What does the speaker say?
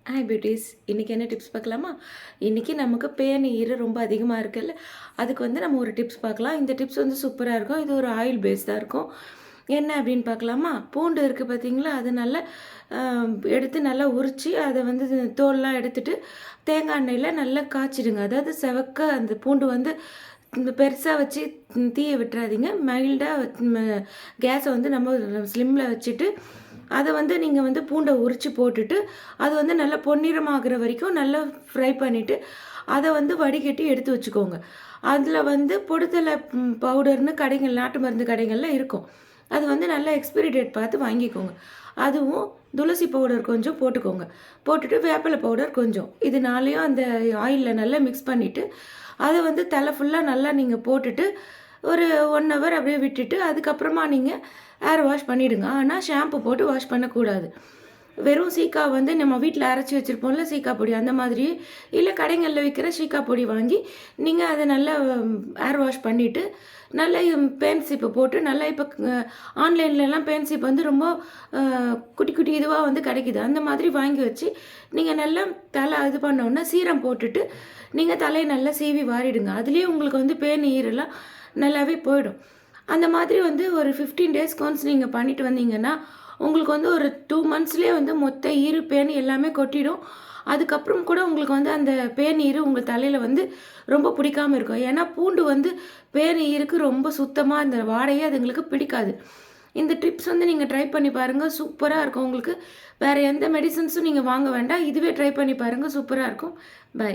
Hi பியூட்டீஸ், இன்றைக்கி என்ன tips பார்க்கலாமா? இன்றைக்கி நமக்கு பேன் ஈறு ரொம்ப அதிகமாக இருக்குல்ல, அதுக்கு வந்து நம்ம ஒரு டிப்ஸ் பார்க்கலாம். இந்த டிப்ஸ் வந்து சூப்பராக இருக்கும். இது ஒரு ஆயில் பேஸ்டாக இருக்கும். என்ன அப்படின்னு பார்க்கலாமா? பூண்டு இருக்குது பார்த்தீங்களா, அதை நல்லா எடுத்து நல்லா உரித்து அதை வந்து தோல்லாம் எடுத்துட்டு தேங்காய் எண்ணெயில் நல்லா காய்ச்சிடுங்க. அதாவது செவக்க அந்த பூண்டு வந்து இந்த பெருசாக வச்சு தீயை விட்டுறாதீங்க. மைல்டாக கேஸை வந்து நம்ம ஸ்லிம்மில் வச்சுட்டு அதை வந்து நீங்கள் வந்து பூண்டை உரித்து போட்டுட்டு அது வந்து நல்லா பொன்னிறமாகிற வரைக்கும் நல்லா ஃப்ரை பண்ணிவிட்டு அதை வந்து வடிகட்டி எடுத்து வச்சுக்கோங்க. அதில் வந்து பொடுத்தலை பவுடர்னு கடைகள், நாட்டு மருந்து கடைகளில் இருக்கும். அது வந்து நல்லா எக்ஸ்பிரி டேட் பார்த்து வாங்கிக்கோங்க. அதுவும் துளசி பவுடர் கொஞ்சம் போட்டுக்கோங்க. போட்டுட்டு வேப்பிலை பவுடர் கொஞ்சம், இது நாளையும் அந்த ஆயிலில் நல்லா மிக்ஸ் பண்ணிவிட்டு அதை வந்து தலை ஃபுல்லாக நல்லா நீங்கள் போட்டுட்டு ஒரு 1 ஹவர் அப்படியே விட்டுட்டு அதுக்கப்புறமா நீங்கள் ஏர் வாஷ் பண்ணிவிடுங்க. ஆனால் ஷாம்பு போட்டு வாஷ் பண்ணக்கூடாது. வெறும் சீக்கா வந்து நம்ம வீட்டில் அரைச்சி வச்சுருப்போம்ல சீக்கா பொடி, அந்த மாதிரி இல்லை கடைகளில் விற்கிற சீக்கா பொடி வாங்கி நீங்கள் அதை நல்லா ஏர் வாஷ் பண்ணிவிட்டு நல்லா பேன் சீப்பை போட்டு நல்லா இப்போ ஆன்லைன்லலாம் பேன் சீப் வந்து ரொம்ப குட்டி குட்டி இதுவாக வந்து கிடைக்கிது. அந்த மாதிரி வாங்கி வச்சு நீங்கள் நல்லா தலை இது பண்ணோன்னா சீரம் போட்டுட்டு நீங்கள் தலையை நல்லா சீவி வாரிடுங்க. அதுலேயே உங்களுக்கு வந்து பேன் ஈரெல்லாம் நல்லாவே போயிடும். அந்த மாதிரி வந்து ஒரு 15 டேஸ்க்கு ஒன்ஸ் நீங்கள் பண்ணிட்டு வந்தீங்கன்னா உங்களுக்கு வந்து ஒரு 2 மந்த்ஸ்லேயே வந்து மொத்த ஈறு பேன் எல்லாமே கொட்டிடும். அதுக்கப்புறம் கூட உங்களுக்கு வந்து அந்த பேன் ஈறு உங்கள் தலையில் வந்து ரொம்ப பிடிக்காமல் இருக்கும். ஏன்னா பூண்டு வந்து பேன் ஈருக்கு ரொம்ப சுத்தமாக அந்த வாடையே அதுங்களுக்கு பிடிக்காது. இந்த டிப்ஸ் வந்து நீங்கள் ட்ரை பண்ணி பாருங்கள், சூப்பராக இருக்கும். உங்களுக்கு வேறு எந்த மெடிசன்ஸும் நீங்கள் வாங்க வேண்டாம். இதுவே ட்ரை பண்ணி பாருங்கள், சூப்பராக இருக்கும். பை.